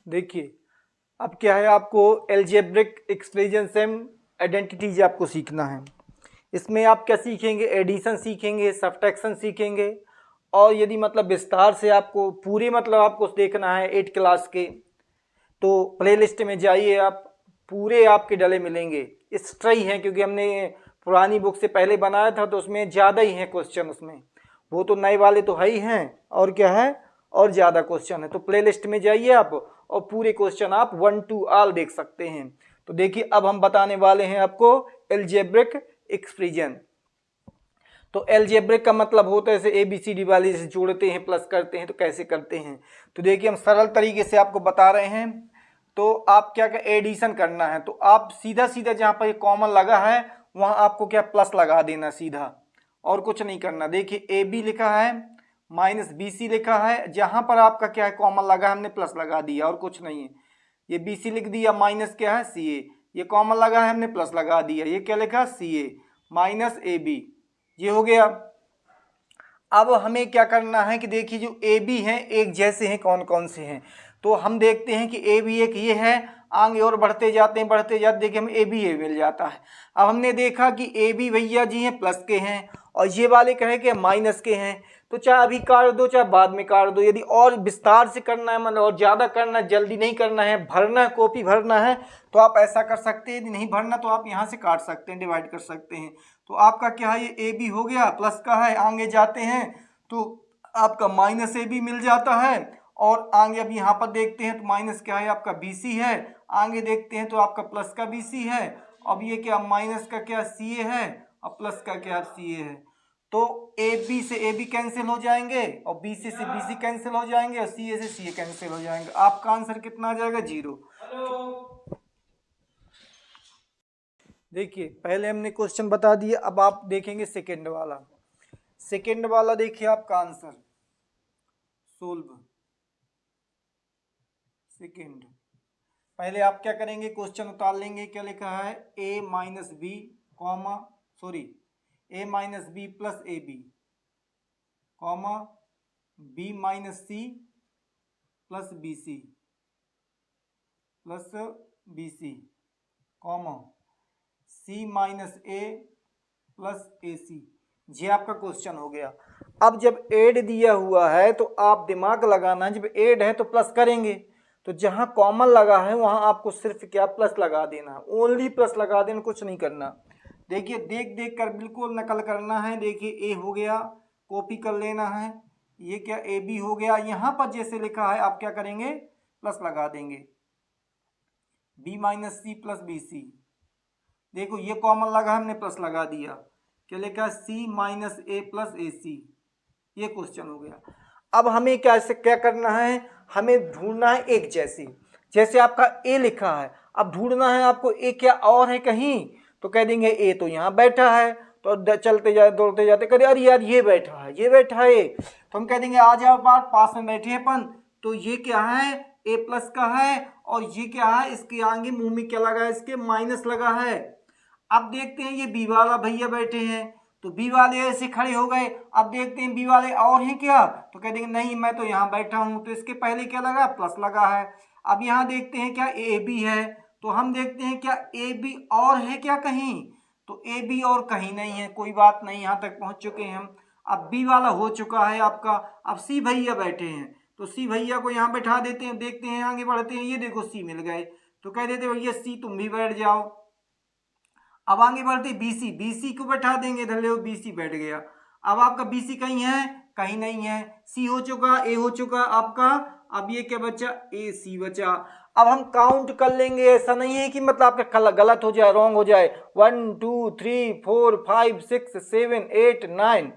देखिए अब क्या है, आपको एल्जेब्रिक एक्सप्रेशन सेम आइडेंटिटीज आपको सीखना है। इसमें आप क्या सीखेंगे, एडिशन सीखेंगे, सब्ट्रैक्शन सीखेंगे, और यदि मतलब विस्तार से आपको पूरे मतलब आपको देखना है 8 क्लास के, तो प्लेलिस्ट में जाइए आप, पूरे आपके डले मिलेंगे। एक्स्ट्रा ही हैं क्योंकि हमने पुरानी बुक से पहले बनाया था तो उसमें ज़्यादा ही हैं क्वेश्चन उसमें, वो तो नए वाले तो है ही हैं, और क्या है और ज़्यादा क्वेश्चन है। तो प्लेलिस्ट में जाइए आप और पूरे क्वेश्चन आप 1 to all देख सकते हैं। तो देखिए अब हम बताने वाले हैं आपको एल्जेब्रिक एक्सप्रेशन। तो एल्जेब्रिक का मतलब होता है जैसे ABCD वाले से जोड़ते हैं, प्लस करते हैं, तो कैसे करते हैं। तो देखिए हम सरल तरीके से आपको बता रहे हैं। तो आप क्या एडिशन करना है, तो आप सीधा सीधा जहाँ पर कॉमन लगा है वहाँ आपको क्या प्लस लगा देना सीधा, और कुछ नहीं करना। देखिए AB लिखा है माइनस BC लिखा है, जहाँ पर आपका क्या है कॉमन लगा है हमने प्लस लगा दिया, और कुछ नहीं है। ये BC लिख दिया, माइनस क्या है CA, ये कॉमन लगा है हमने प्लस लगा दिया, ये क्या लिखा CA माइनस AB, ये हो गया। अब हमें क्या करना है कि देखिए जो AB हैं एक जैसे हैं, कौन कौन से हैं, तो हम देखते हैं कि AB एक ये है, आगे और बढ़ते जाते देखिए हमें AB मिल जाता है। अब हमने देखा कि AB भैया जी हैं प्लस के हैं, और ये वाले कहे कि माइनस के हैं। तो चाहे अभी काट दो चाहे बाद में काट दो, यदि और विस्तार से करना है मतलब और ज़्यादा करना है, जल्दी नहीं करना है, भरना है, कॉपी भरना है, तो आप ऐसा कर सकते हैं। यदि नहीं भरना तो आप यहाँ से काट सकते हैं, डिवाइड कर सकते हैं। तो आपका क्या है, ये AB हो गया, प्लस का है, आगे जाते हैं तो आपका माइनस AB मिल जाता है, और आगे अब यहाँ पर देखते हैं तो माइनस क्या है आपका BC है, आगे देखते हैं तो आपका प्लस का BC है। अब ये क्या माइनस का क्या CA है, और प्लस का क्या CA है। तो AB से AB कैंसिल हो जाएंगे, और BC से BC कैंसिल हो जाएंगे, और CA से CA कैंसिल हो जाएंगे। आपका आंसर कितना आ जाएगा, 0। देखिए पहले हमने क्वेश्चन बता दिया, अब आप देखेंगे सेकंड वाला। सेकंड वाला देखिए आपका आंसर सोल्व सेकंड। पहले आप क्या करेंगे, क्वेश्चन उतार लेंगे, क्या लिखा है A minus B comma A minus B plus AB comma B minus C plus BC comma C minus A plus AC। ये आपका क्वेश्चन हो गया। अब जब ऐड दिया हुआ है तो आप दिमाग लगाना, जब ऐड है तो प्लस करेंगे, तो जहां कॉमन लगा है वहां आपको सिर्फ क्या प्लस लगा देना, ओनली प्लस लगा देना, कुछ नहीं करना। देखिए देख देख कर बिल्कुल नकल करना है। देखिए A हो गया, कॉपी कर लेना है, ये क्या AB हो गया, यहाँ पर जैसे लिखा है आप क्या करेंगे प्लस लगा देंगे, B minus C plus BC। देखो ये कॉमन लगा, हमने प्लस लगा दिया, क्या लिखा C minus A plus AC। ये क्वेश्चन हो गया। अब हमें क्या करना है, हमें ढूंढना है एक जैसे, जैसे आपका A लिखा है, अब ढूंढना है आपको A क्या और है कहीं, तो कह देंगे A तो यहाँ बैठा है, तो चलते जाए दौड़ते जाते कह अरे यार ये बैठा है, ये बैठा है, तो हम कह देंगे आ जाओ बात पास में बैठे अपन। तो ये क्या है A प्लस का है, और ये क्या है इसके आगे मुंह में क्या लगा है, इसके माइनस लगा है। अब देखते हैं ये बी वाला भैया बैठे हैं, तो बी वाले ऐसे खड़े हो गए। अब देखते हैं बी वाले और हैं क्या, तो कह देंगे नहीं मैं तो यहाँ बैठा हूँ, तो इसके पहले क्या लगा प्लस लगा है। अब यहाँ देखते हैं क्या ए बी है, तो हम देखते हैं क्या ए बी और है क्या कहीं, तो ए बी और कहीं नहीं है, कोई बात नहीं, यहाँ तक पहुँच चुके हैं हम। अब बी वाला हो चुका है आपका। अब सी भैया बैठे हैं, तो सी भैया को यहाँ बैठा देते हैं, देखते हैं आगे बढ़ते हैं, ये देखो सी मिल गए, तो कह देते भैया सी तुम भी बैठ जाओ। अब आगे बढ़ते BC, BC को बैठा देंगे, इधर ले BC बैठ गया। अब आपका BC कहीं है, कहीं नहीं है, C हो चुका, A हो चुका आपका, अब ये क्या बचा AC बचा। अब हम काउंट कर लेंगे, ऐसा नहीं है कि मतलब आपका गलत हो जाए, रॉन्ग हो जाए। 1 2 3 4 5 6 7 8 9,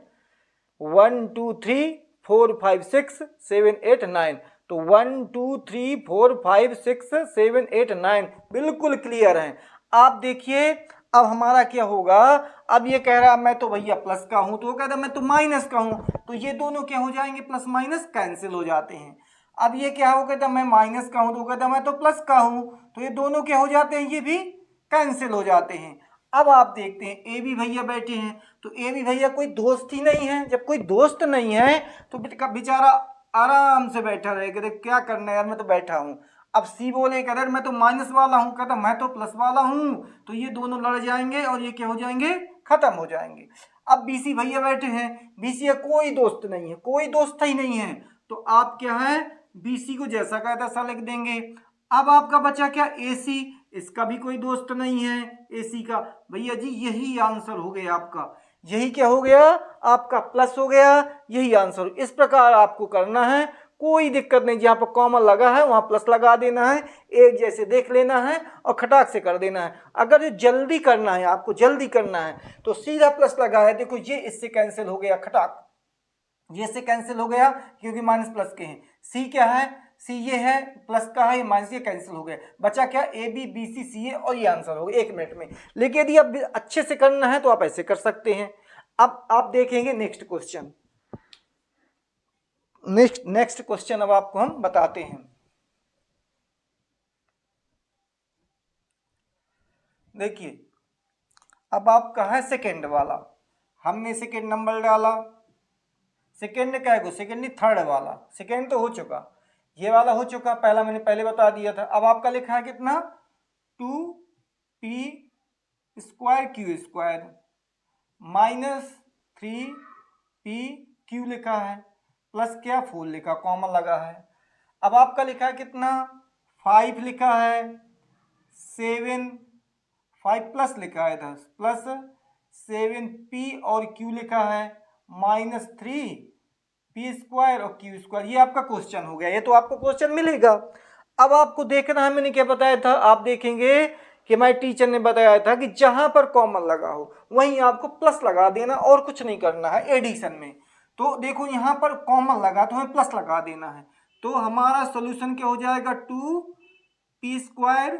1 2 3 4 5 6 7 8 9, तो 1 2 3 4 5 6 7 8 9 बिल्कुल क्लियर है। आप देखिए अब हमारा क्या होगा, अब ये कह रहा है मैं तो भैया प्लस का हूं, तो वो कहता है मैं तो माइनस का हूं, तो ये दोनों क्या हो जाएंगे प्लस माइनस कैंसिल हो जाते हैं। अब ये क्या हो, कहता मैं माइनस का हूं, तो वो कहता मैं तो प्लस का हूं, तो ये दोनों क्या हो जाते हैं, ये भी कैंसिल हो जाते हैं। अब आप देखते हैं ए बी भैया बैठे हैं, तो ए बी भैया कोई दोस्त ही नहीं है, जब कोई दोस्त नहीं है तो बेचारा आराम से बैठा रहेगा, क्या करना है यार मैं तो बैठा हूं। अब सी बोले अगर मैं तो माइनस वाला हूँ, कहता मैं तो प्लस वाला हूँ, तो ये दोनों लड़ जाएंगे और ये क्या हो जाएंगे, खत्म हो जाएंगे। अब बीसी भैया बैठे हैं, बीसी का कोई दोस्त नहीं है, कोई दोस्त ही नहीं है, तो आप क्या है बीसी को जैसा का तैसा लिख देंगे। अब आपका बचा क्या एसी, इसका भी कोई दोस्त नहीं है एसी का, भैया जी यही आंसर हो गया आपका, यही क्या हो गया आपका प्लस हो गया, यही आंसर। इस प्रकार आपको करना है, कोई दिक्कत नहीं, जहाँ पर कॉमन लगा है वहाँ प्लस लगा देना है, एक जैसे देख लेना है और खटाक से कर देना है। अगर ये जल्दी करना है, आपको जल्दी करना है तो सीधा प्लस लगा है, देखो ये इससे कैंसिल हो गया, खटाक ये इससे कैंसिल हो गया क्योंकि माइनस प्लस के हैं। सी क्या है, सी ये है प्लस का है, ये माइनस ये कैंसिल हो गया, बचा क्या ए बी बी सी सी ए और ये आंसर हो गया 1 मिनट में। लेकिन यदि आप अच्छे से करना है तो आप ऐसे कर सकते हैं। अब आप देखेंगे नेक्स्ट क्वेश्चन, नेक्स्ट क्वेश्चन अब आपको हम बताते हैं। देखिए अब आपका है सेकेंड वाला, हमने सेकेंड नंबर डाला, सेकेंड क्या है, सेकेंड नहीं थर्ड वाला, सेकेंड तो हो चुका, ये वाला हो चुका, पहला मैंने पहले बता दिया था। अब आपका लिखा है कितना 2p square Q square minus 3p Q लिखा है, प्लस क्या 4 लिखा, कॉमन लगा है। अब आपका लिखा है कितना 5 लिखा है, 7 5 प्लस लिखा है 10 प्लस 7p और q लिखा है माइनस 3p स्क्वायर और q स्क्वायर। ये आपका क्वेश्चन हो गया, ये तो आपको क्वेश्चन मिलेगा। अब आपको देखना है, मैंने क्या बताया था, आप देखेंगे कि हमारे टीचर ने बताया था कि जहां पर कॉमन लगा हो वहीं आपको प्लस लगा देना और कुछ नहीं करना है एडिशन में। तो देखो यहाँ पर कॉमन लगा तो हमें प्लस लगा देना है, तो हमारा सोल्यूशन क्या हो जाएगा 2p square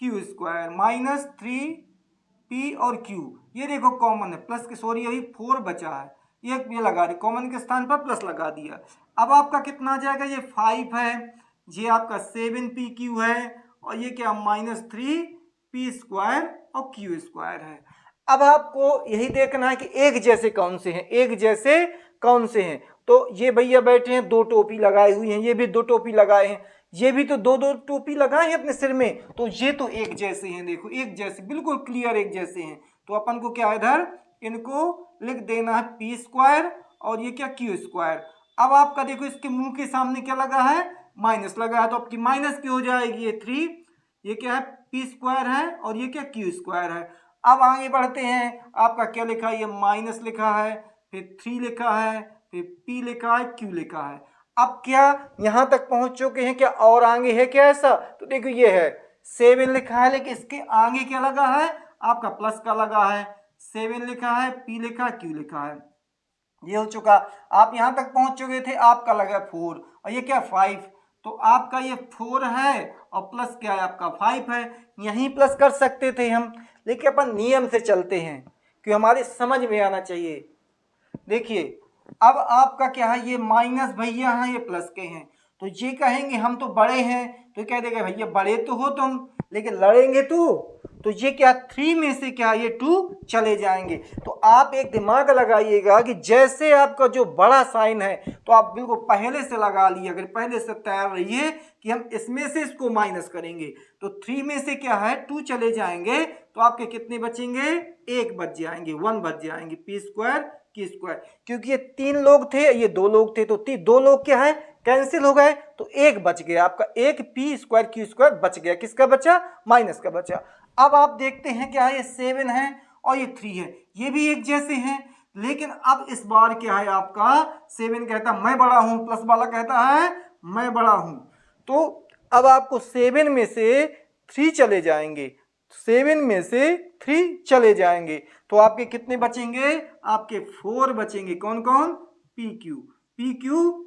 Q square minus 3p और q, ये देखो कॉमन है प्लस के, सॉरी अभी 4 बचा है, ये लगा दी कॉमन के स्थान पर प्लस लगा दिया। अब आपका कितना आ जाएगा, ये 5 है, ये आपका 7pq है और ये क्या माइनस 3p स्क्वायर और q स्क्वायर है। अब आपको यही देखना है कि एक जैसे कौन से हैं, एक जैसे कौन से हैं। तो ये भैया बैठे हैं, 2 टोपी लगाई हुई हैं, ये भी 2 टोपी लगाए हैं, ये भी तो 2 टोपी लगाए हैं अपने सिर में, तो ये तो एक जैसे हैं, देखो एक जैसे बिल्कुल क्लियर एक जैसे हैं। तो अपन को क्या इधर इनको लिख देना है p स्क्वायर और ये क्या q स्क्वायर। अब आपका देखो इसके मुंह के सामने क्या लगा है, माइनस लगा है, तो आपकी माइनस की हो जाएगी ये 3, ये क्या है p स्क्वायर है और ये क्या q स्क्वायर है। अब आगे बढ़ते हैं, आपका क्या लिखा है, ये माइनस लिखा है, फिर 3 लिखा है, फिर p लिखा है, q लिखा है। अब क्या यहां तक पहुंच चुके हैं क्या, और आगे है क्या ऐसा, तो देखो ये है 7 लिखा है, लेकिन इसके आगे क्या लगा है आपका प्लस का लगा है, 7 लिखा है, p लिखा है, q लिखा है, ये हो चुका। आप यहां तक पहुंच चुके थे, आपका लगा 4 और ये क्या 5, तो आपका ये 4 है और प्लस क्या है आपका 5 है। यहीं प्लस कर सकते थे हम, लेकिन अपन नियम से चलते हैं कि हमारी समझ में आना चाहिए। देखिए अब आपका क्या है, ये माइनस भैया हैं, ये प्लस के हैं, तो ये कहेंगे हम तो बड़े हैं, तो कह देगा भैया बड़े तो हो तुम, लेकिन लड़ेंगे तो ये क्या 3 में से क्या ये 2 चले जाएंगे। तो आप एक दिमाग लगाइएगा कि जैसे आपका जो बड़ा साइन है तो आप बिल्कुल पहले से लगा लिए, अगर पहले से तैयार रहिए कि हम इसमें से इसको माइनस करेंगे, तो 3 में से क्या है 2 चले जाएंगे, तो आपके कितने बचेंगे, 1 बच जाएंगे, 1 बच जाएंगे, p स्क्वायर q स्क्वायर, क्योंकि ये 3 लोग थे, ये 2 लोग थे, तो 2 लोग क्या है कैंसिल हो गए, तो 1 बच गया आपका, 1 p स्क्वायर q स्क्वायर बच गया, किसका बचा, माइनस का बचा। अब आप देखते हैं क्या है, ये 7 है और ये 3 है, ये भी एक जैसे हैं, लेकिन अब इस बार क्या है आपका 7 कहता मैं बड़ा हूं, प्लस वाला कहता है मैं बड़ा हूं, तो अब आपको 7 में से 3 चले जाएंगे, 7 में से 3 चले जाएंगे, तो आपके कितने बचेंगे, आपके 4 बचेंगे, कौन कौन, PQ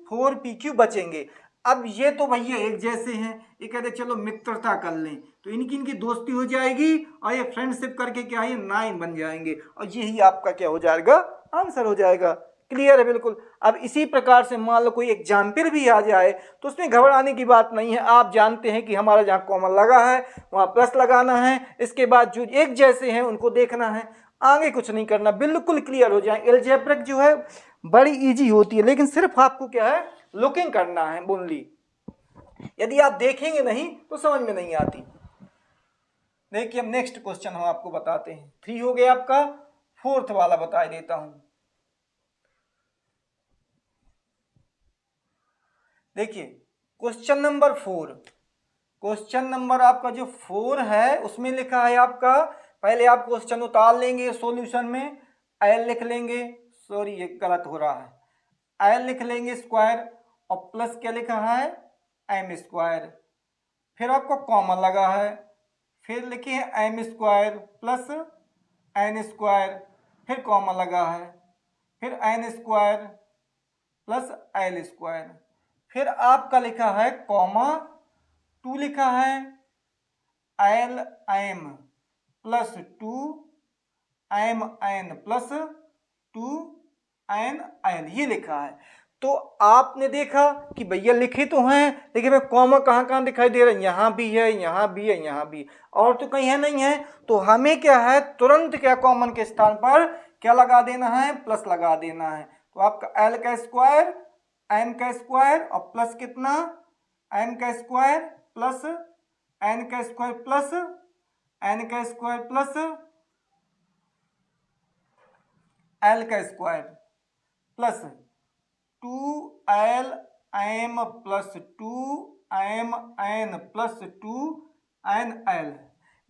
4 PQ बचेंगे। अब ये तो भैया एक जैसे हैं, ये कहते चलो मित्रता कर लें, तो इनकी दोस्ती हो जाएगी और ये फ्रेंडशिप करके क्या है 9 बन जाएंगे, और यही आपका क्या हो जाएगा, आंसर हो जाएगा। क्लियर है बिल्कुल। अब इसी प्रकार से मान लो कोई एग्जाम्पल भी आ जाए तो उसमें घबराने की बात नहीं है, आप जानते हैं कि हमारा जहाँ कॉमन लगा है वहाँ प्लस लगाना है, इसके बाद जो एक जैसे हैं उनको देखना है, आगे कुछ नहीं करना, बिल्कुल क्लियर हो जाए। अलजेब्रिक जो है बड़ी इजी होती है, लेकिन सिर्फ आपको क्या है लुकिंग करना है ओनली। यदि आप देखेंगे नहीं तो समझ में नहीं आती। देखिए अब नेक्स्ट क्वेश्चन हम आपको बताते हैं। 3 हो गया आपका, 4th वाला बता देता हूं। देखिए क्वेश्चन नंबर 4, क्वेश्चन नंबर आपका जो 4 है उसमें लिखा है आपका, पहले आप क्वेश्चन उतार लेंगे सॉल्यूशन में, एल लिख लेंगे, सॉरी ये गलत हो रहा है, एल लिख लेंगे स्क्वायर और प्लस क्या लिखा है एम स्क्वायर, फिर आपको कॉमन लगा है, फिर लिखिए M square plus N square, फिर कॉमन लगा है, फिर N square plus L square, फिर आपका लिखा है कॉमा 2 लिखा है L M plus 2 M N plus 2 N L, ये लिखा है। तो आपने देखा कि भैया लिखे तो हैं लेकिन मैं कॉमा कहाँ कहाँ दिखाई दे रहा है, यहाँ भी है, यहाँ भी है, यहाँ भी, और तो कहीं है नहीं है। तो हमें क्या है तुरंत क्या कॉमन के स्थान पर क्या लगा देना है, प्लस लगा देना है। तो आपका एल का स्क्वायर एम का स्क्वायर और प्लस कितना एम का स्क्वायर प्लस एन का स्क्वायर प्लस एन का स्क्वायर प्लस एल का square plus 2l M plus 2m n plus 2nl।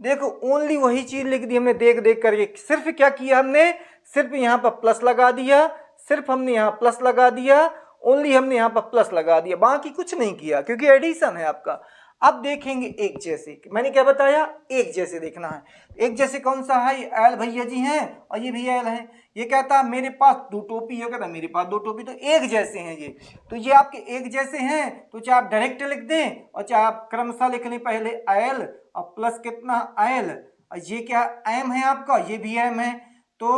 देखो ओनली वही चीज लिख दी हमने देख देख करके, सिर्फ क्या किया हमने, सिर्फ यहाँ पर प्लस लगा दिया, सिर्फ हमने यहाँ प्लस लगा दिया, ओनली हमने यहाँ पर प्लस लगा दिया, बाकी कुछ नहीं किया क्योंकि एडिशन है आपका। अब देखेंगे एक जैसे, मैंने क्या बताया एक जैसे देखना है। एक जैसे कौन सा है, ये एल भैया जी हैं और ये भी एल है। ये कहता है मेरे पास 2 टोपी है, कहता मेरे पास 2 टोपी, तो एक जैसे हैं ये, तो ये आपके एक जैसे हैं। तो चाहे आप डायरेक्ट लिख दें और चाहे आप क्रमशः लिख लें, पहले एल और प्लस कितना एल, और ये क्या एम है आपका, ये भी एम है। तो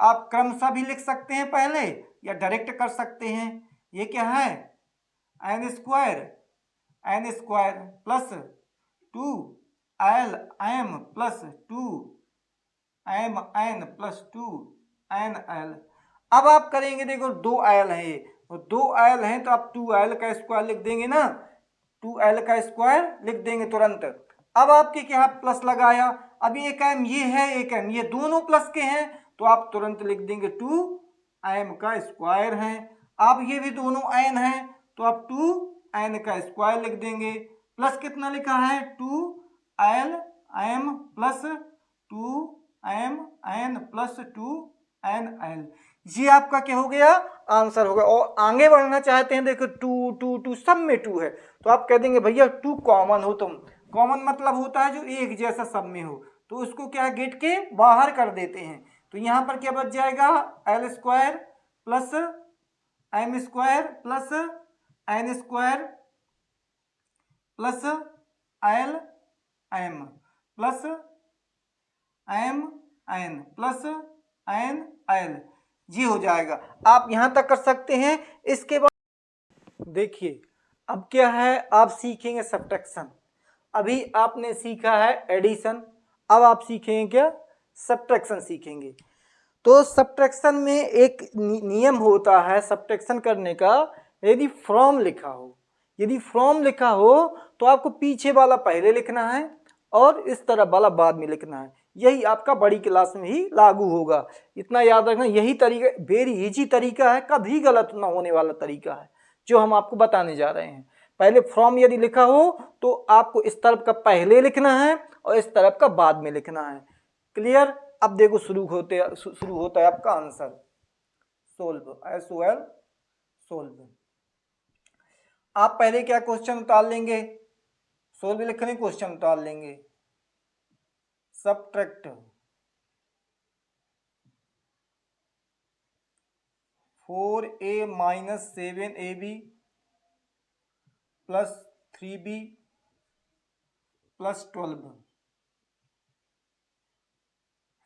आप क्रमशः भी लिख सकते हैं पहले या डायरेक्ट कर सकते हैं। ये क्या है N square plus 2l M plus 2m n plus 2nl। अब आप करेंगे, देखो 2l है, तो 2l है तो आप 2l का स्क्वायर लिख देंगे ना, 2l का स्क्वायर लिख देंगे तुरंत। अब आपके क्या प्लस लगाया, अभी एक m ये है एक m, ये दोनों प्लस के हैं तो आप तुरंत लिख देंगे 2m का स्क्वायर है। अब ये भी दोनों n है तो आप 2n का स्क्वायर लिख देंगे, प्लस कितना लिखा है 2l m plus 2m n plus 2nl। ये आपका क्या हो गया आंसर हो गया। और आगे बढ़ना चाहते हैं, देखो 2 2 2 सब में 2 है तो आप कह देंगे भैया 2 कॉमन हो, तुम कॉमन मतलब होता है जो एक जैसा सब में हो, तो उसको क्या गेट के बाहर कर देते हैं। तो यहाँ पर क्या बच जाएगा L square plus M square plus N square plus L M plus M N plus N L, जी हो जाएगा। आप यहाँ तक कर सकते हैं। इसके बाद देखिए अब क्या है, आप सीखेंगे सब्ट्रैक्शन। अभी आपने सीखा है एडिशन, अब आप सीखेंगे क्या सब्ट्रैक्शन सीखेंगे। तो सब्ट्रैक्शन में एक नियम होता है सब्ट्रैक्शन करने का, यदि फ्रॉम लिखा हो, यदि फ्रॉम लिखा हो तो आपको पीछे वाला पहले लिखना है और इस तरफ वाला बाद में लिखना है। यही आपका बड़ी क्लास में ही लागू होगा, इतना याद रखना। यही तरीका वेरी इजी तरीका है, कभी गलत ना होने वाला तरीका है जो हम आपको बताने जा रहे हैं। पहले फ्रॉम यदि लिखा हो तो आपको इस तरफ का पहले लिखना है और इस तरफ का बाद में लिखना है। क्लियर। अब देखो शुरू होता है आपका आंसर सोल्व, SOL सोल्व। आप पहले क्या क्वेश्चन उतार लेंगे, सोल्व लिखने क्वेश्चन उतार लेंगे। Subtract 4a minus 7ab plus 3b plus 12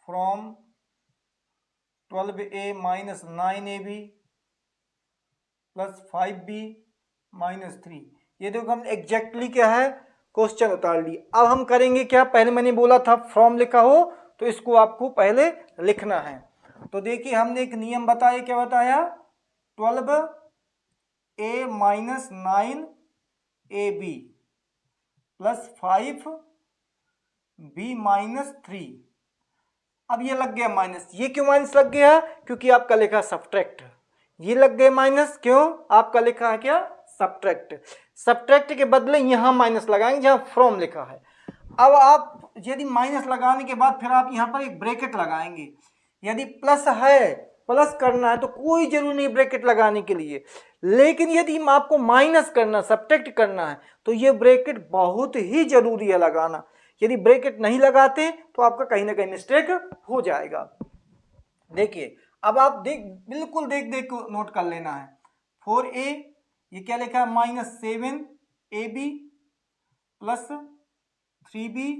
from 12a minus 9ab plus 5b minus 3। ये देखो हम एग्जैक्टली क्या है क्वेश्चन उतार ली। अब हम करेंगे क्या, पहले मैंने बोला था फ्रॉम लिखा हो तो इसको आपको पहले लिखना है। तो देखिए हमने एक नियम बताया, क्या बताया 12a minus 9ab plus 5b minus 3। अब ये लग गया माइनस, ये क्यों माइनस लग गया? क्योंकि आपका लिखा सब्ट्रैक्ट, ये लग गया माइनस, क्यों? आपका लिखा है क्या? सब्ट्रैक्ट। सब्ट्रैक्ट के बदले यहाँ माइनस लगाएंगे जहाँ फ्रॉम लिखा है। अब आप यदि माइनस लगाने के बाद फिर आप यहाँ पर एक ब्रैकेट लगाएंगे। यदि प्लस है, प्लस करना है तो कोई जरूरी नहीं ब्रैकेट लगाने के लिए, लेकिन यदि आपको माइनस करना, सब्ट्रैक्ट करना है तो ये ब्रैकेट बहुत ही जरूरी है लगाना। यदि ब्रैकेट नहीं लगाते तो आपका कहीं ना कहीं मिस्टेक हो जाएगा। देखिए अब आप बिल्कुल देख को नोट कर लेना है। 4a, ये क्या लिखा है? Minus 7ab plus 3b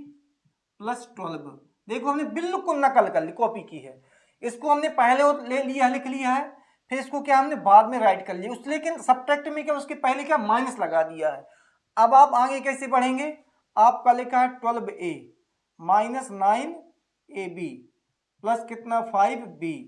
plus 12। देखो हमने बिल्कुल नकल कर ली, कॉपी की है। इसको हमने पहले ले लिया, लिख लिया है, फिर इसको क्या हमने बाद में राइट कर लिया उस, लेकिन सब्ट्रैक्ट में क्या उसके पहले क्या माइनस लगा दिया है। अब आप आगे कैसे बढ़ेंगे? आपका लिखा है 12a माइनस 9ab प्लस कितना 5b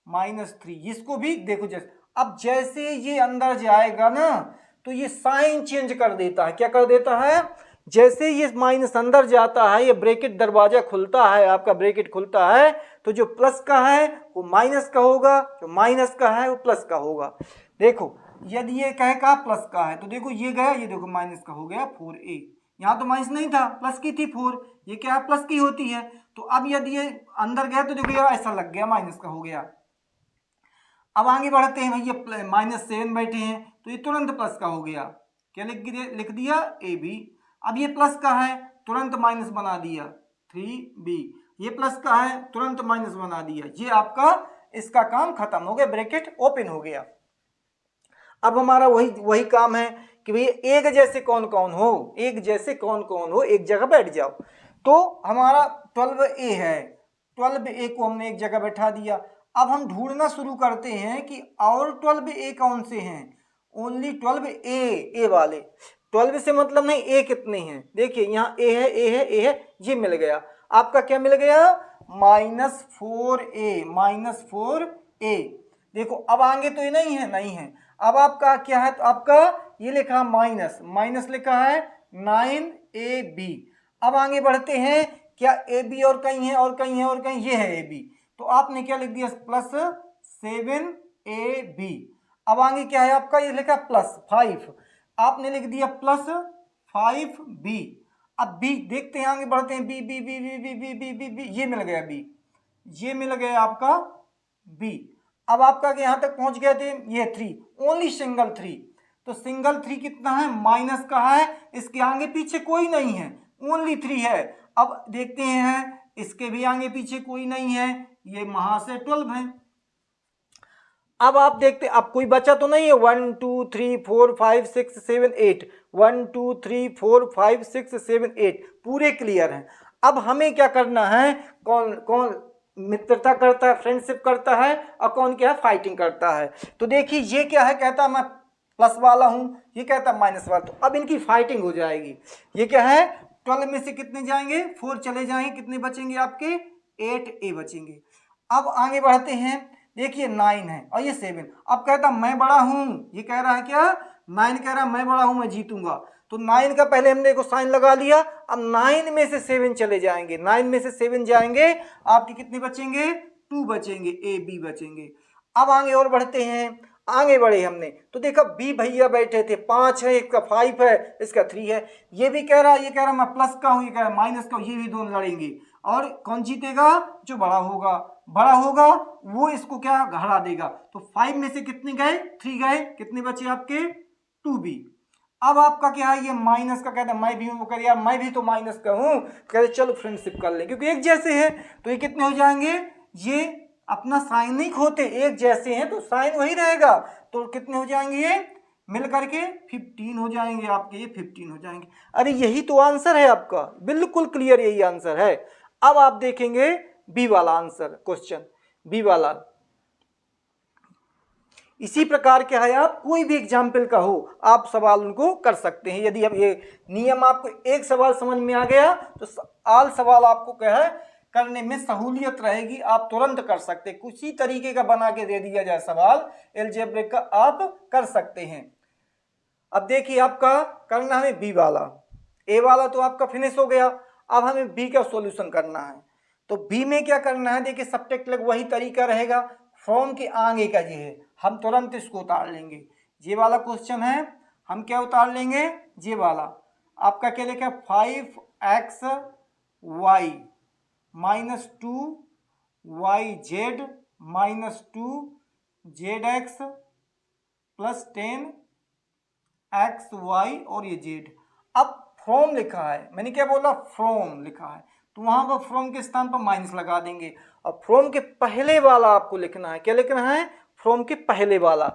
माइनस 3। इसको भी देखो जैसे, अब जैसे ये अंदर जाएगा ना तो ये साइन चेंज कर देता है। क्या कर देता है? जैसे ये माइनस अंदर जाता है, ये ब्रैकेट दरवाजा खुलता है, आपका ब्रैकेट खुलता है, तो जो प्लस का है वो माइनस का होगा, जो माइनस का है वो प्लस का होगा। देखो यदि ये कहे का प्लस का है तो देखो ये गया, ये देखो माइनस का हो गया 4a। यहाँ तो माइनस नहीं था, प्लस की थी 4, ये क्या है? प्लस की होती है। तो अब यदि ये अंदर गया तो देखो यार ऐसा लग गया, माइनस का हो गया। अब आगे बढ़ते हैं भैया, माइनस 7 बैठे हैं तो ये तुरंत प्लस का हो गया। क्या लिख दिया? ab। अब ये प्लस का है, तुरंत माइनस बना दिया 3b। ये प्लस का है, तुरंत माइनस बना दिया। ये आपका इसका काम खत्म हो गया, ब्रैकेट ओपन हो गया। अब हमारा वही काम है कि भैया एक जैसे कौन कौन हो, एक जैसे कौन कौन हो एक जगह बैठ जाओ। तो हमारा 12a है, 12a को हमने एक जगह बैठा दिया। अब हम ढूंढना शुरू करते हैं कि और 12a कौन से हैं। ओनली 12a वाले। 12 से मतलब नहीं a कितने हैं। देखिए यहाँ a है, a है, a है, ये मिल गया। आपका क्या मिल गया? Minus 4a। देखो अब आगे तो ये नहीं है, नहीं है। अब आपका क्या है? तो आपका ये लिखा माइनस, माइनस लिखा है 9ab। अब आगे बढ़ते हैं, क्या ab और कहीं है, और कहीं है, और कहीं, ये है ab। तो आपने क्या लिख दिया? Plus 7ab। अब आगे क्या है आपका? ये लिखा प्लस 5, आपने लिख दिया प्लस 5b। अब b देखते हैं, आगे बढ़ते हैं, b b b b b b b b, ये मिल गया b, ये मिल गया आपका b। अब आपका यहाँ तक पहुंच गए थे, ये 3, ओनली सिंगल 3। तो सिंगल 3 कितना है? माइनस का है, इसके आगे पीछे कोई नहीं है, ओनली 3 है। अब देखते हैं, इसके भी आगे पीछे कोई नहीं है, ये वहां से 12 है। अब आप देखते, अब कोई बचा तो नहीं है? 1 2 3 4 5 6 7 8, 1 2 3 4 5 6 7 8 पूरे क्लियर हैं। अब हमें क्या करना है? कौन कौन मित्रता करता है, फ्रेंडशिप करता है, और कौन क्या है? फाइटिंग करता है। तो देखिए ये क्या है? कहता है मैं प्लस वाला हूं, ये कहता है माइनस वाला। तो अब इनकी फाइटिंग हो जाएगी। ये क्या है? 12 में से कितने जाएंगे? 4 चले जाएंगे, कितने बचेंगे आपके? 8a बचेंगे। अब आगे बढ़ते हैं, देखिए 9 है और ये 7। अब कहता मैं बड़ा हूं, ये कह रहा है क्या? 9 कह रहा है मैं बड़ा हूं, मैं जीतूंगा। तो 9 का पहले हमने को साइन लगा लिया। अब 9 में से 7 चले जाएंगे, 9 में से 7 जाएंगे, आपके कितने बचेंगे? 2 बचेंगे, ए बी बचेंगे। अब आगे और बढ़ते हैं, आगे बढ़े हमने तो देखा बी भैया बैठे थे, 5 है, इसका 5 है, इसका 3 है। ये भी कह रहा है, ये कह रहा मैं प्लस का हूं, ये कह रहा माइनस का हूं। ये भी दोनों लड़ेंगे और कौन जीतेगा? जो बड़ा होगा। बड़ा होगा वो इसको क्या हरा देगा। तो 5 में से कितने गए? 3 गए, कितने बचे आपके? 2b। अब आपका क्या है? ये माइनस का कहता है मैं भी हूं, वो कह यार मैं भी तो माइनस का हूं, कहते चलो फ्रेंडशिप कर ले क्योंकि एक जैसे हैं। तो ये कितने हो जाएंगे? ये अपना साइन नहीं खोते, एक जैसे हैं तो साइन वही रहेगा। तो कितने हो जाएंगे? ये मिल करके 15 हो जाएंगे आपके, ये 15 हो जाएंगे। अरे यही तो आंसर है आपका, बिल्कुल क्लियर यही आंसर है। अब आप देखेंगे बी वाला आंसर, क्वेश्चन बी वाला। इसी प्रकार क्या है, आप कोई भी एग्जाम्पल का हो आप सवाल उनको कर सकते हैं। यदि अब ये नियम आपको एक सवाल समझ में आ गया तो आल सवाल आपको क्या है करने में सहूलियत रहेगी, आप तुरंत कर सकते। कुछ ही तरीके का बना के दे दिया जाए सवाल अलजेब्रिक का, आप कर सकते हैं। अब देखिए आपका करना है बी वाला, ए वाला तो आपका फिनिश हो गया। अब हमें बी का सॉल्यूशन करना है। तो बी में क्या करना है, देखिए सब्ट्रैक्ट लग वही तरीका रहेगा, फ्रॉम के आगे का ये है, हम तुरंत इसको उतार लेंगे। ये वाला क्वेश्चन है, हम क्या उतार लेंगे, ये वाला आपका क्या लिखा है 5x y minus 2yz minus 2zx plus 10xy और ये z। अब फ्रॉम लिखा है, मैंने क्या बोला, फ्रॉम लिखा है, तो वहां पर फ्रॉम के स्थान पर माइनस लगा देंगे। और फ्रॉम के पहले वाला आपको लिखना है, क्या लिखना है, फ्रॉम के पहले वाला,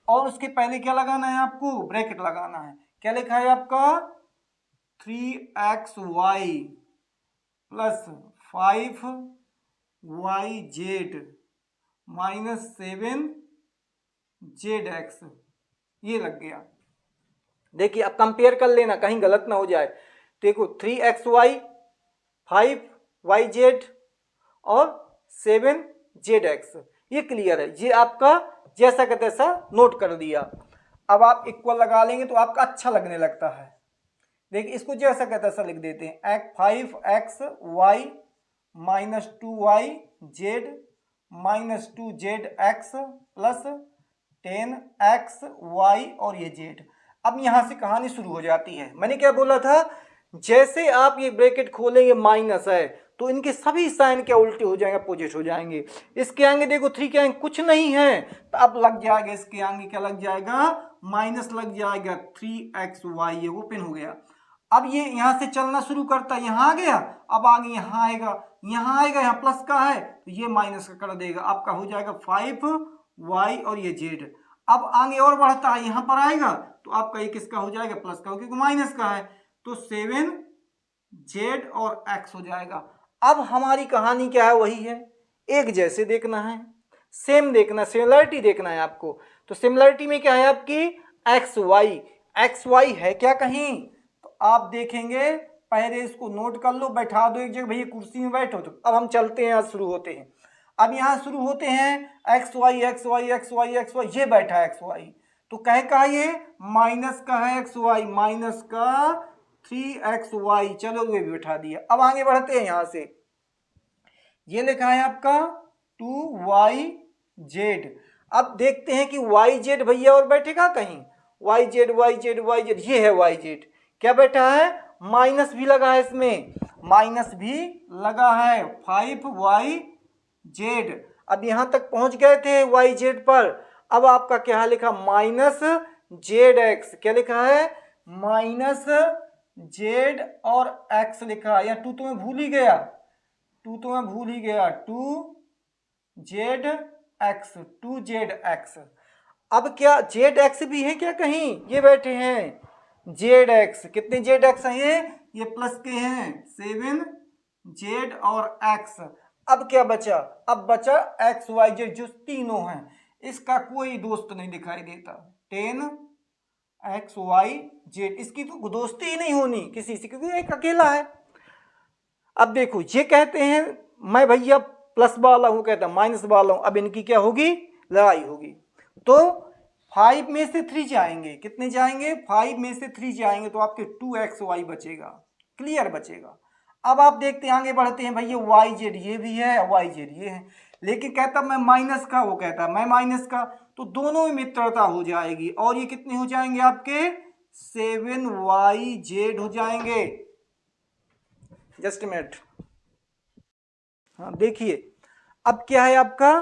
और उसके पहले क्या लगाना है आपको, ब्रैकेट लगाना है। क्या लिखा है आपका 3xy plus 5yz minus 7zx, ये लग गया। देखिए अब कंपेयर कर लेना, कहीं गलत ना हो जाए। देखो 3xy 5yz और 7zx, ये क्लियर है, ये आपका जैसा का तैसा नोट कर दिया। अब आप इक्वल लगा लेंगे तो आपका अच्छा लगने लगता है। देखिए इसको जैसा का तैसा लिख देते हैं, 5xy minus 2yz minus 2zx plus 10xy और ये z। अब यहां से कहानी शुरू हो जाती है। मैंने क्या बोला था, जैसे आप ये ब्रैकेट खोलेंगे माइनस है तो इनके सभी साइन क्या उल्टे हो जाएंगे, अपोजिट हो जाएंगे। इसके आगे देखो 3 के आगे कुछ नहीं है, तो अब लग जाएगा इसके आगे क्या लग जाएगा, माइनस लग जाएगा 3xy, ये ओपन हो गया। अब ये यहां से चलना शुरू करता है, यहां आ गया, अब आगे यहां आएगा, यहाँ प्लस का है तो ये माइनस का कर देगा, आपका हो जाएगा 5y और ये z। अब आगे और बढ़ता है, यहां पर आएगा तो आपका ये किसका हो जाएगा, प्लस का, क्योंकि माइनस का है, तो 7z और x हो जाएगा। अब हमारी कहानी क्या है, वही है, एक जैसे देखना है, सेम देखना, सिमिलरिटी देखना है आपको। तो सिमिलरिटी में क्या है आपकी xy है क्या कहीं, तो आप देखेंगे, पहले इसको नोट कर लो, बैठा दो एक जगह, भैया कुर्सी में बैठो। तो अब हम चलते हैं, आज शुरू होते हैं। अब यहाँ शुरू होते हैं xy ये बैठा है xy, तो कहे का ये माइनस का है xy, माइनस का 3xy, चलो ये भी बैठा दिया। अब आगे बढ़ते हैं, यहाँ से ये लिखा है आपका 2yz। अब देखते हैं कि yz भैया और बैठेगा कहीं, yz, ये है yz, क्या बैठा है, माइनस भी लगा है, इसमें माइनस भी लगा है 5yz। अब यहां तक पहुंच गए थे yz पर, अब आपका क्या लिखा, माइनस zx, क्या लिखा है, माइनस z और x लिखा, या 2 तो मैं भूल ही गया, 2zx। अब क्या zx भी है क्या कहीं, ये बैठे हैं zx, कितने zx हैं, ये प्लस के हैं 7z और x। अब क्या बचा, अब बचा xyz, जो तीनों हैं, इसका कोई दोस्त नहीं दिखाई देता, 10xyz, इसकी तो दोस्ती ही नहीं होनी किसी से, क्योंकि एक अकेला है। अब देखो ये कहते हैं मैं भैया प्लस वाला हूं, कहता माइनस वाला हूं, अब इनकी क्या होगी, लड़ाई होगी। तो 5 में से 3 जाएंगे, कितने जाएंगे, 5 में से 3 जाएंगे, तो आपके 2xy बचेगा, क्लियर बचेगा। अब आप देखते हैं, आगे बढ़ते हैं, भैया yz ये भी है, yz ये है, लेकिन कहता मैं माइनस का, वो कहता मैं माइनस का, तो दोनों में मित्रता हो जाएगी, और ये कितने हो जाएंगे आपके 7yz हो जाएंगे। जस्ट मिनट, हाँ देखिए अब क्या है आपका,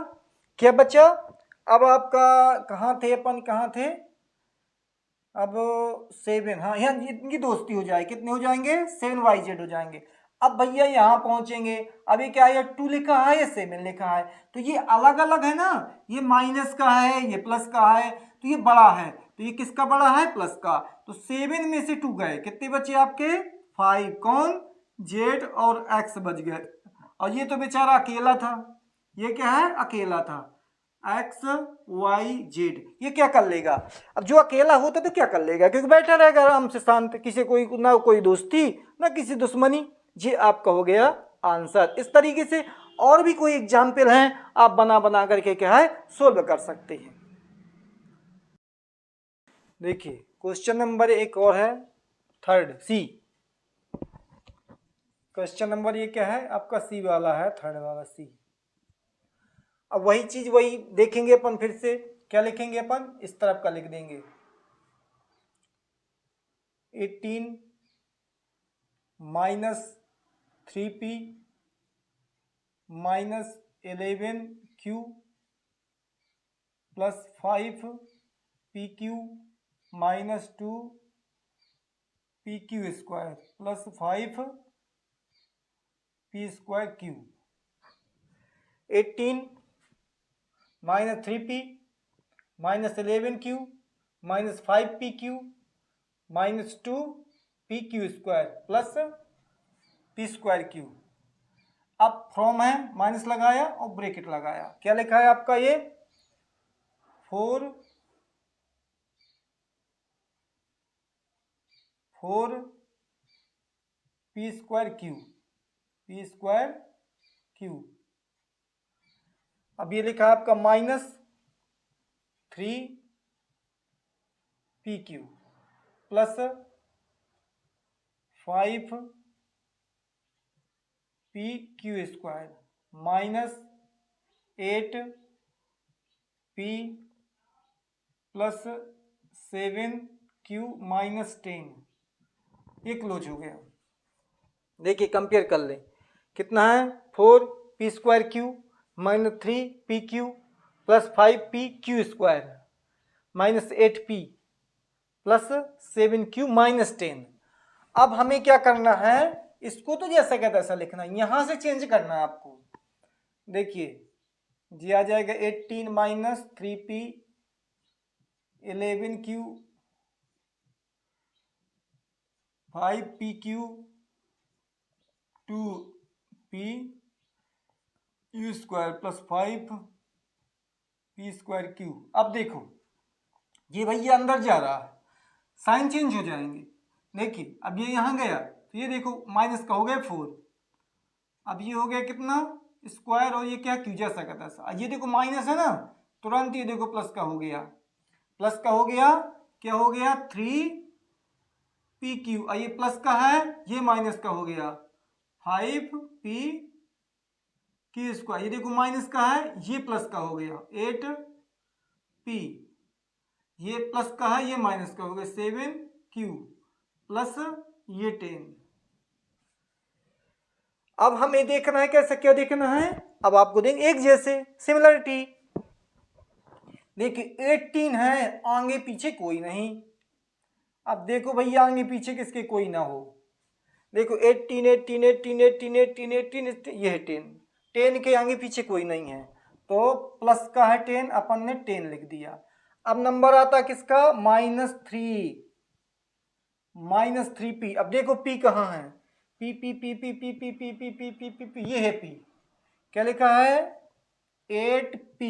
क्या बचा, अब आपका कहाँ थे अपन, कहाँ थे, अब 7, हाँ यहाँ इनकी दोस्ती हो जाए, कितने हो जाएंगे, 7yz हो जाएंगे। अब भैया यहाँ पहुंचेंगे, अभी क्या है, 2 लिखा है, ये 7 लिखा है, तो ये अलग अलग है ना, ये माइनस का है, ये प्लस का है, तो ये बड़ा है, तो ये किसका बड़ा है, प्लस का, तो 7 में से 2 गए, कितने बचे आपके 5, कौन, z और x बच गए, और ये तो बेचारा अकेला था, ये क्या है, अकेला था, xyz, ये क्या कर लेगा, अब जो अकेला होता तो क्या कर लेगा, क्योंकि बैठा रहेगा आराम से शांत, किसी कोई ना कोई दोस्ती ना किसी दुश्मनी। ये आपका हो गया आंसर। इस तरीके से और भी कोई एग्जाम्पल हैं, आप बना बना करके क्या है सोल्व कर सकते हैं। देखिए क्वेश्चन नंबर एक और है, 3 सी, क्वेश्चन नंबर ये क्या है आपका, सी वाला है, थर्ड वाला सी। अब वही चीज वही देखेंगे अपन फिर से, क्या लिखेंगे अपन, इस तरफ का लिख देंगे 18 minus 3p minus 11q plus 5pq minus 2pq square plus 5p square q। 18 minus 3p minus 11q minus 5pq minus 2pq square plus p square q। अब फ्रॉम है, माइनस लगाया और ब्रैकेट लगाया, क्या लिखा है आपका ये 4p स्क्वायर q। अब ये लिखा है आपका minus 3pq plus 5pq square minus 8p plus 7q minus 10। ये क्लोज हो गया। देखिए कंपेयर कर लें, कितना है 4p square q minus 3pq plus 5pq square minus 8p plus 7q minus 10। अब हमें क्या करना है, इसको तो जैसा क्या तैसा लिखना है, यहां से चेंज करना है आपको। देखिए जी आ जाएगा 18 minus 3p 11q 5pq 2p u square plus 5p square q। अब देखो ये भैया अंदर जा रहा है, साइन चेंज हो जाएंगे। देखिए अब ये यहाँ गया तो ये देखो माइनस का हो गया 4, अब ये हो गया कितना स्क्वायर और ये क्या क्यू जैसा का तैसा। ये देखो माइनस है ना, तुरंत ये देखो प्लस का हो गया, प्लस का हो गया, क्या हो गया 3pq, ये प्लस का है, ये माइनस का हो गया 5pq स्क्वायर, ये देखो माइनस का है, ये प्लस का हो गया 8p, ये प्लस का है, ये माइनस का हो गया 7q प्लस ये 10। अब हमें देखना है कैसे, क्या देखना है, अब आपको देंगे एक जैसे सिमिलरिटी। देखिए 18 है, आगे पीछे कोई नहीं। अब देखो भैया आगे पीछे किसके कोई ना हो, देखो 18 18 18 18 18 18 ये है 10, 10 के आगे पीछे कोई नहीं है तो प्लस का है 10, अपन ने 10 लिख दिया। अब नंबर आता किसका माइनस 3p। अब देखो p कहाँ है, p p p p p p p p p p p p ये है p, क्या लिखा है 8p।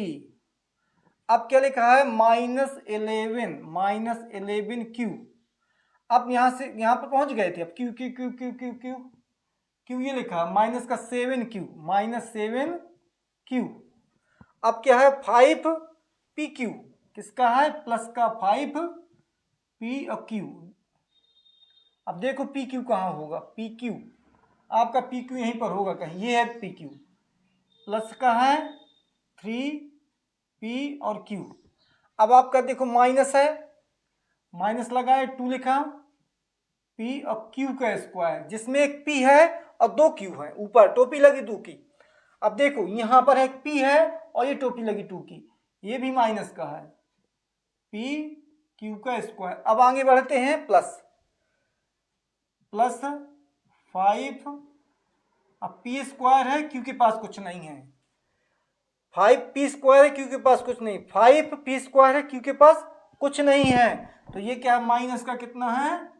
अब क्या लिखा है माइनस 11q। अब यहां से यहां पर पहुंच गए थे, अब q q q q q q q ये लिखा माइनस का 7q माइनस 7q। अब क्या है 5pq, किसका है प्लस का 5p और q। अब देखो pq कहाँ होगा, pq आपका pq यहीं पर होगा कहीं, ये है pq, प्लस का है 3p और q। अब आपका देखो माइनस है, माइनस लगाए 2 लिखा p और q का स्क्वायर, जिसमें एक p है और 2 q है, ऊपर टोपी लगी 2 की। अब देखो यहां पर एक p है और ये टोपी लगी 2 की, ये भी माइनस का है p q का स्क्वायर। अब आगे बढ़ते हैं प्लस 5, अब p स्क्वायर है q के पास कुछ नहीं है, 5p स्क्वायर है q के पास कुछ नहीं, 5p स्क्वायर है q के पास कुछ नहीं है, तो ये क्या माइनस का कितना है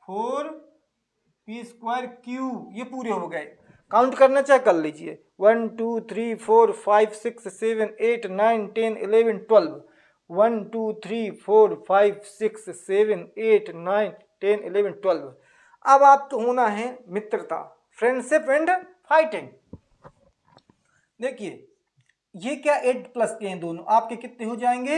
4p स्क्वायर q। ये पूरे हो गए, काउंट करना चाहे कर लीजिए 1 2 3 4 5 6 7 8 9 10 11 12, 1 2 3 4 5 6 7 8 9 10 11 12। अब आपको होना है मित्रता, फ्रेंडशिप एंड फाइटिंग। देखिए ये क्या 8 प्लस के हैं दोनों, आपके कितने हो जाएंगे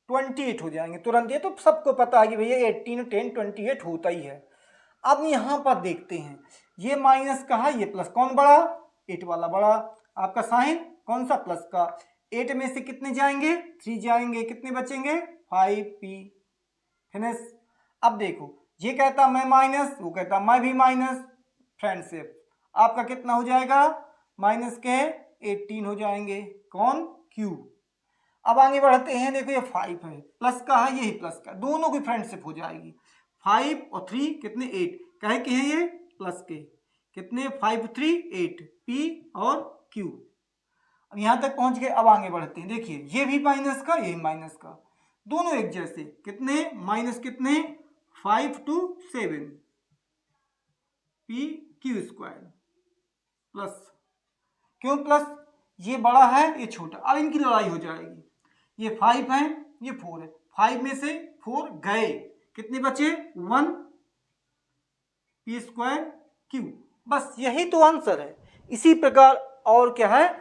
28 हो जाएंगे तुरंत। ये तो सबको पता है कि भैया 18 10 28 होता ही है। अब यहाँ पर देखते हैं, ये माइनस का है, ये प्लस, कौन बड़ा, 8 वाला बड़ा, आपका साइन कौन सा, प्लस का। 8 में से कितने जाएंगे, 3 जाएंगे, कितने बचेंगे, 5p, फिनिश। अब देखो, ये कहता मैं माइनस, वो कहता मैं भी माइनस, फ्रेंडशिप। आपका कितना हो जाएगा, माइनस के 18 हो जाएंगे, कौन, q। अब आगे बढ़ते हैं, देखो ये 5 है, प्लस का है, यही प्लस का, दोनों की फ्रेंडशिप हो जाएगी। 5 और 3 कितने, 8, कहे कि हैं ये प्लस के, कितने, 5 3 8, p और q। अब यहां तक पहुंच गए। अब आगे बढ़ते हैं, देखिए ये भी माइनस का, ये माइनस का, दोनों एक जैसे, कितने, माइनस कितने, 5 to 7, p q square plus, क्यों प्लस, ये बड़ा है ये छोटा, अब इनकी लड़ाई हो जाएगी। ये 5 है, ये 4 है, 5 में से 4 गए, कितने बचे, 1 p स्क्वायर q। बस यही तो आंसर है। इसी प्रकार और क्या है,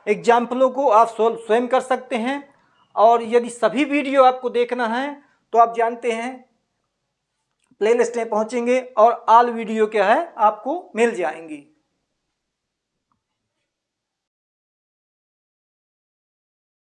एग्जाम्पलों को आप सोल्व स्वयं कर सकते हैं। और यदि सभी वीडियो आपको देखना है तो आप जानते हैं प्लेलिस्ट में पहुंचेंगे और ऑल वीडियो क्या है आपको मिल जाएंगी।